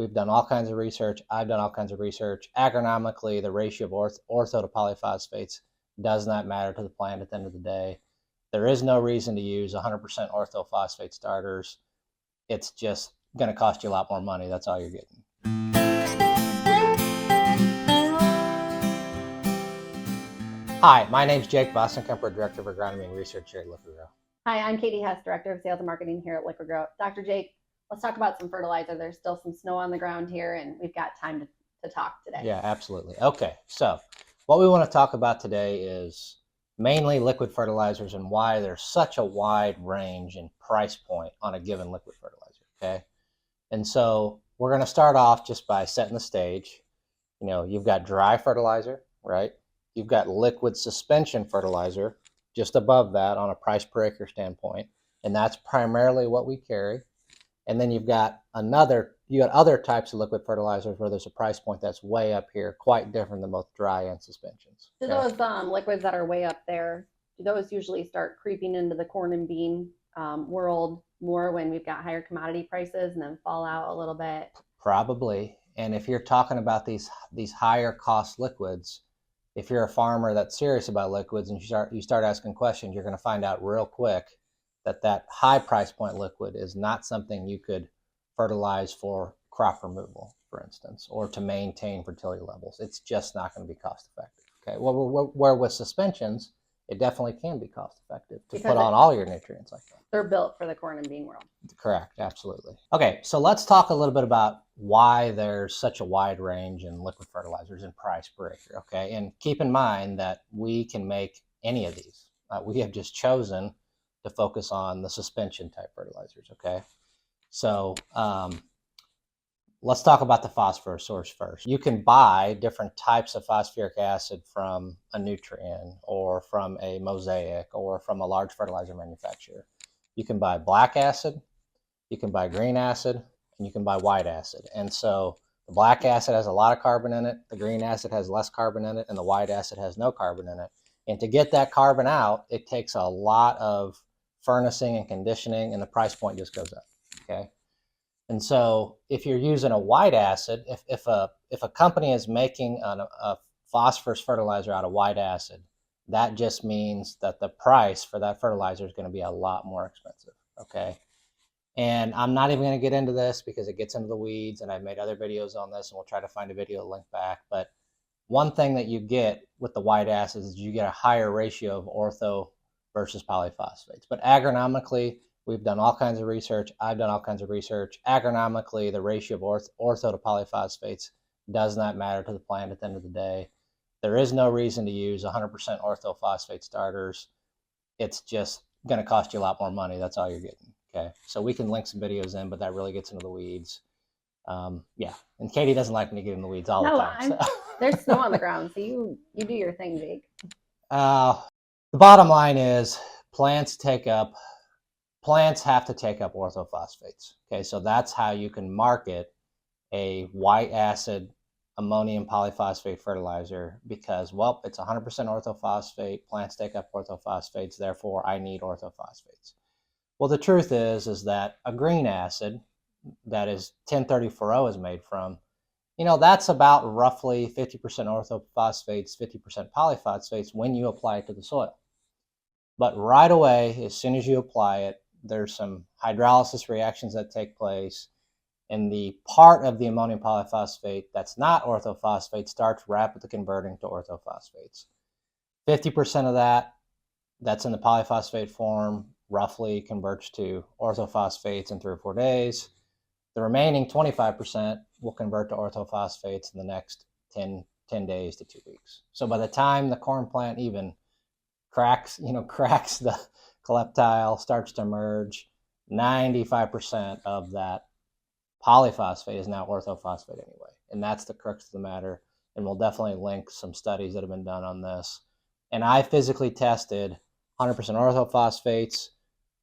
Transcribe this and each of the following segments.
We've done all kinds of research. I've done all kinds of research. Agronomically, the ratio of ortho to polyphosphates does not matter to the plant at the end of the day. There is no reason to use 100% orthophosphate starters. It's just going to cost you a lot more money. That's all you're getting. Hi, my name's Jake Boston-Kemper, Director of Agronomy and Research here at Liqui-Grow. Hi, I'm Katie Hess, Director of Sales and Marketing here at Liqui-Grow. Dr. Jake, let's talk about some fertilizer. There's still some snow on the ground here, and we've got time to talk today. Yeah, absolutely. Okay, so what we want to talk about today is mainly liquid fertilizers and why there's such a wide range in price point on a given liquid fertilizer, okay? And so we're going to start off just by setting the stage. You know, you've got dry fertilizer, right? You've got liquid suspension fertilizer just above that on a price per acre standpoint, and that's primarily what we carry. And then you've got other types of liquid fertilizers where there's a price point that's way up here, quite different than both dry and suspensions. Do those liquids that are way up there, do those usually start creeping into the corn and bean world more when we've got higher commodity prices and then fall out a little bit? Probably. And if you're talking about these higher cost liquids, if you're a farmer that's serious about liquids and you start asking questions, you're going to find out real quick that high price point liquid is not something you could fertilize for crop removal, for instance, or to maintain fertility levels. It's just not going to be cost effective. Okay. Well, where with suspensions, it definitely can be cost effective to put on all your nutrients like that. They're built for the corn and bean world. Correct, absolutely. Okay, so let's talk a little bit about why there's such a wide range in liquid fertilizers and price per acre, okay? And keep in mind that we can make any of these. We have just chosen to focus on the suspension type fertilizers, okay? So let's talk about the phosphorus source first. You can buy different types of phosphoric acid from a Nutrien or from a Mosaic or from a large fertilizer manufacturer. You can buy black acid, you can buy green acid, and you can buy white acid. And so the black acid has a lot of carbon in it, the green acid has less carbon in it, and the white acid has no carbon in it. And to get that carbon out, it takes a lot of furnacing and conditioning, and the price point just goes up, okay? And so if you're using a white acid, if a company is making a phosphorus fertilizer out of white acid, that just means that the price for that fertilizer is going to be a lot more expensive, okay? And I'm not even going to get into this because it gets into the weeds, and I've made other videos on this, and we'll try to find a video link back. But one thing that you get with the white acids is you get a higher ratio of ortho versus polyphosphates. But agronomically, we've done all kinds of research. I've done all kinds of research. Agronomically, the ratio of ortho to polyphosphates does not matter to the plant at the end of the day. There is no reason to use 100% orthophosphate starters. It's just going to cost you a lot more money. That's all you're getting. Okay, so we can link some videos in, but that really gets into the weeds. Yeah, and Katie doesn't like me to get in the weeds all the time. So. There's snow on the ground, so you do your thing, Jake. The bottom line is plants have to take up orthophosphates. Okay, so that's how you can market a white acid ammonium polyphosphate fertilizer because, well, it's 100% orthophosphate. Plants take up orthophosphates, therefore I need orthophosphates. Well, the truth is that a green acid that is 1034O is made from, you know, that's about roughly 50% orthophosphates, 50% polyphosphates when you apply it to the soil. But right away, as soon as you apply it, there's some hydrolysis reactions that take place, and the part of the ammonium polyphosphate that's not orthophosphate starts rapidly converting to orthophosphates. 50% of that's in the polyphosphate form, roughly converts to orthophosphates in 3 or 4 days. The remaining 25% will convert to orthophosphates in the next 10 days to 2 weeks. So by the time the corn plant even cracks the coleoptile, starts to emerge, 95% of that polyphosphate is now orthophosphate anyway. And that's the crux of the matter. And we'll definitely link some studies that have been done on this. And I physically tested 100% orthophosphates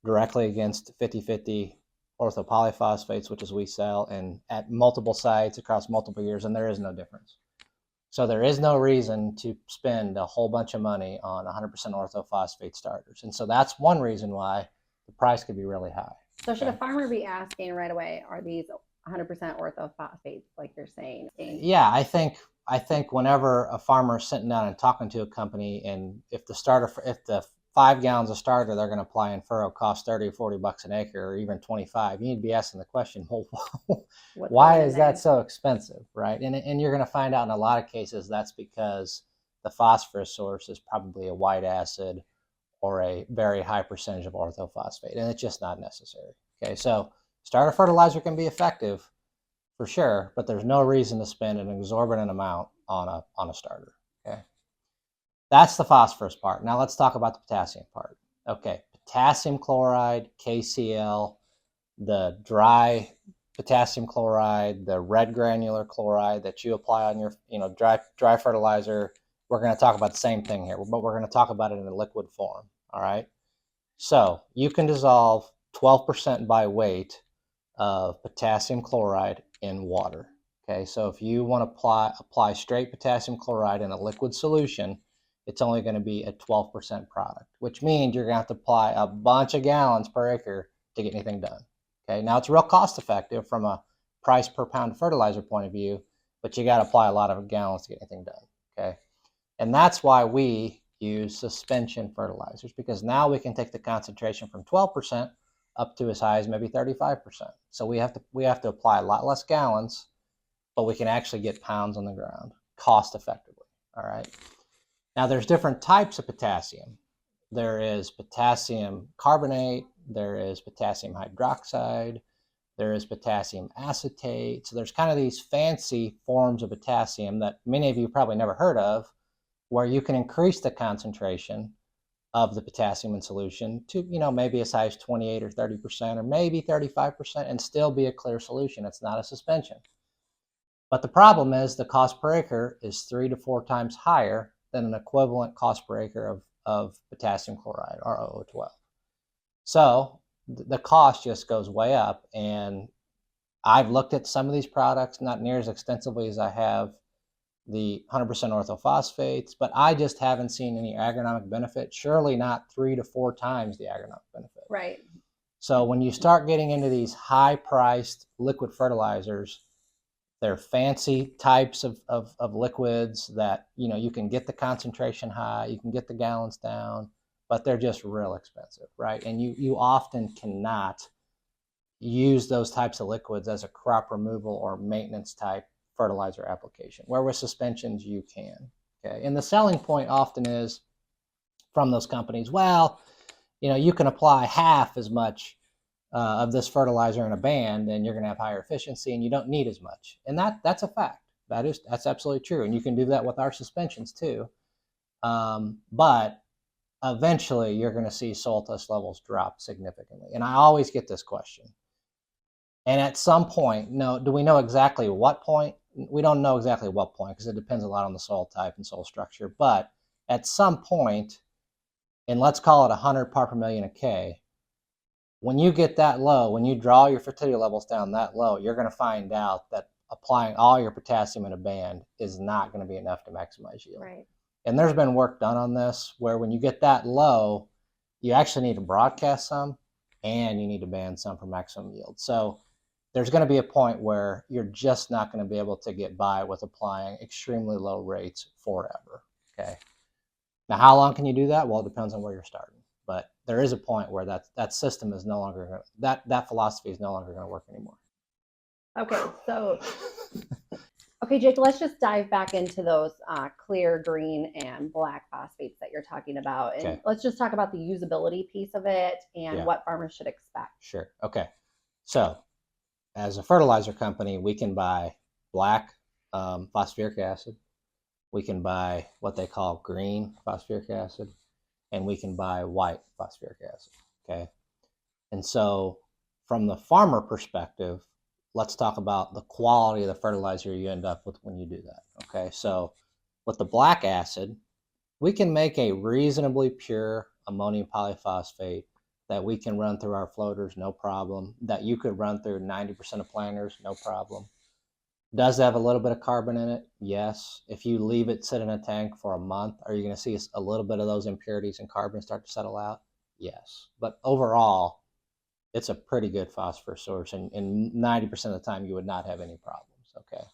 directly against 50-50 orthopolyphosphates, which is we sell, and at multiple sites across multiple years, and there is no difference. So there is no reason to spend a whole bunch of money on 100% orthophosphate starters. And so that's one reason why the price could be really high. So should a farmer be asking right away, are these 100% orthophosphates, like you're saying. Yeah, I think whenever a farmer is sitting down and talking to a company, and if the 5 gallons of starter they're going to apply in furrow costs 30 or 40 bucks an acre, or even 25, you need to be asking the question, well, why is that so expensive, right? And you're going to find out in a lot of cases that's because the phosphorus source is probably a white acid or a very high percentage of orthophosphate, and it's just not necessary. Okay, so starter fertilizer can be effective for sure, but there's no reason to spend an exorbitant amount on a starter. Okay, that's the phosphorus part. Now let's talk about the potassium part. Okay, potassium chloride, KCl, the dry potassium chloride, the red granular chloride that you apply on your dry fertilizer. We're going to talk about the same thing here, but we're going to talk about it in a liquid form. All right. So you can dissolve 12% by weight of potassium chloride in water. Okay, so if you want to apply straight potassium chloride in a liquid solution, it's only going to be a 12% product, which means you're going to have to apply a bunch of gallons per acre to get anything done. Okay, now it's real cost effective from a price per pound of fertilizer point of view, but you got to apply a lot of gallons to get anything done. Okay, and that's why we use suspension fertilizers, because now we can take the concentration from 12% up to as high as maybe 35%. So we have to apply a lot less gallons, but we can actually get pounds on the ground cost effectively. All right. Now there's different types of potassium. There is potassium carbonate, there is potassium hydroxide, there is potassium acetate. So there's kind of these fancy forms of potassium that many of you probably never heard of, where you can increase the concentration of the potassium in solution to, maybe a size 28 or 30% or maybe 35% and still be a clear solution. It's not a suspension. But the problem is the cost per acre is 3 to 4 times higher than an equivalent cost per acre of potassium chloride, or OO12. So the cost just goes way up. And I've looked at some of these products, not near as extensively as I have the 100% orthophosphates, but I just haven't seen any agronomic benefit, surely not 3 to 4 times the agronomic benefit. Right. So when you start getting into these high-priced liquid fertilizers, they're fancy types of liquids that, you can get the concentration high, you can get the gallons down, but they're just real expensive, right? And you often cannot use those types of liquids as a crop removal or maintenance type fertilizer application, where with suspensions you can. Okay, and the selling point often is from those companies, well, you can apply half as much of this fertilizer in a band and you're going to have higher efficiency and you don't need as much. And that's a fact. That's absolutely true. And you can do that with our suspensions too. But eventually you're going to see soil test levels drop significantly. And I always get this question. And at some point, do we know exactly what point? We don't know exactly what point, because it depends a lot on the soil type and soil structure. But at some point, and let's call it 100 part per million of K, when you get that low, when you draw your fertility levels down that low, you're going to find out that applying all your potassium in a band is not going to be enough to maximize yield. Right. And there's been work done on this where when you get that low, you actually need to broadcast some and you need to band some for maximum yield. So there's going to be a point where you're just not going to be able to get by with applying extremely low rates forever. Okay. Now, how long can you do that? Well, it depends on where you're starting. But there is a point where that system is no longer that philosophy is no longer going to work anymore. Okay, so Jake, let's just dive back into those clear, green, and black phosphates that you're talking about, and let's just talk about the usability piece of it and what farmers should expect. Sure. Okay. So, as a fertilizer company, we can buy black phosphoric acid. We can buy what they call green phosphoric acid, and we can buy white phosphoric acid. Okay. And so from the farmer perspective, let's talk about the quality of the fertilizer you end up with when you do that. Okay. So with the black acid, we can make a reasonably pure ammonium polyphosphate that we can run through our floaters, no problem, that you could run through 90% of planters, no problem. Does it have a little bit of carbon in it? Yes. If you leave it sit in a tank for a month, are you going to see a little bit of those impurities and carbon start to settle out? Yes. But overall, it's a pretty good phosphorus source, and 90% of the time you would not have any problems, okay?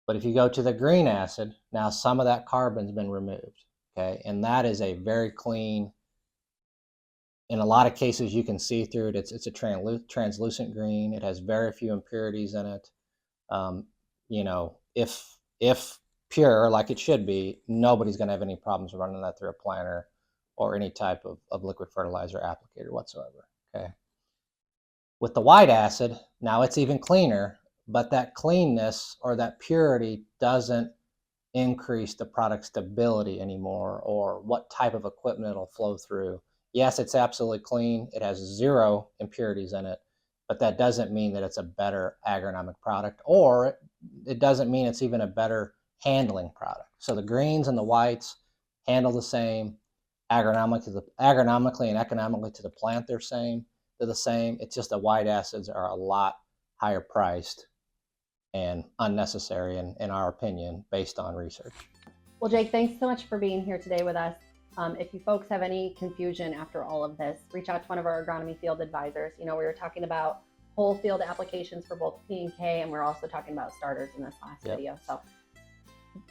But if you go to the green acid, now some of that carbon's been removed, okay? And that is a very clean, in a lot of cases you can see through it. It's a translucent green. It has very few impurities in it. You know, if pure like it should be, nobody's going to have any problems running that through a planter or any type of liquid fertilizer applicator whatsoever, okay? With the white acid, now it's even cleaner, but that cleanness or that purity doesn't increase the product stability anymore or what type of equipment it'll flow through. Yes, it's absolutely clean. It has 0 impurities in it, but that doesn't mean that it's a better agronomic product, or it doesn't mean it's even a better handling product. So the greens and the whites handle the same. Agronomically and economically to the plant, they're the same. It's just the white acids are a lot higher priced and unnecessary in our opinion, based on research. Well, Jake, thanks so much for being here today with us. If you folks have any confusion after all of this, reach out to one of our agronomy field advisors. You know, we were talking about whole field applications for both P and K, and we're also talking about starters in this last video. So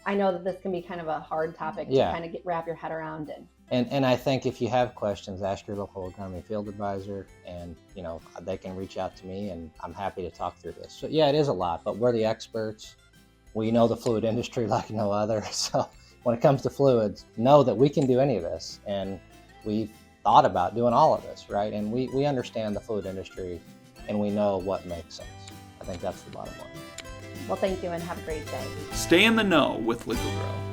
I know that this can be kind of a hard topic to kind of wrap your head around. And I think if you have questions, ask your local agronomy field advisor, and you know, they can reach out to me, and I'm happy to talk through this. So yeah, it is a lot, but we're the experts. We know the fluid industry like no other. So when it comes to fluids, know that we can do any of this, and we've thought about doing all of this, right? And we understand the fluid industry, and we know what makes sense. I think that's the bottom line. Well, thank you, and have a great day. Stay in the know with Liqui-Grow.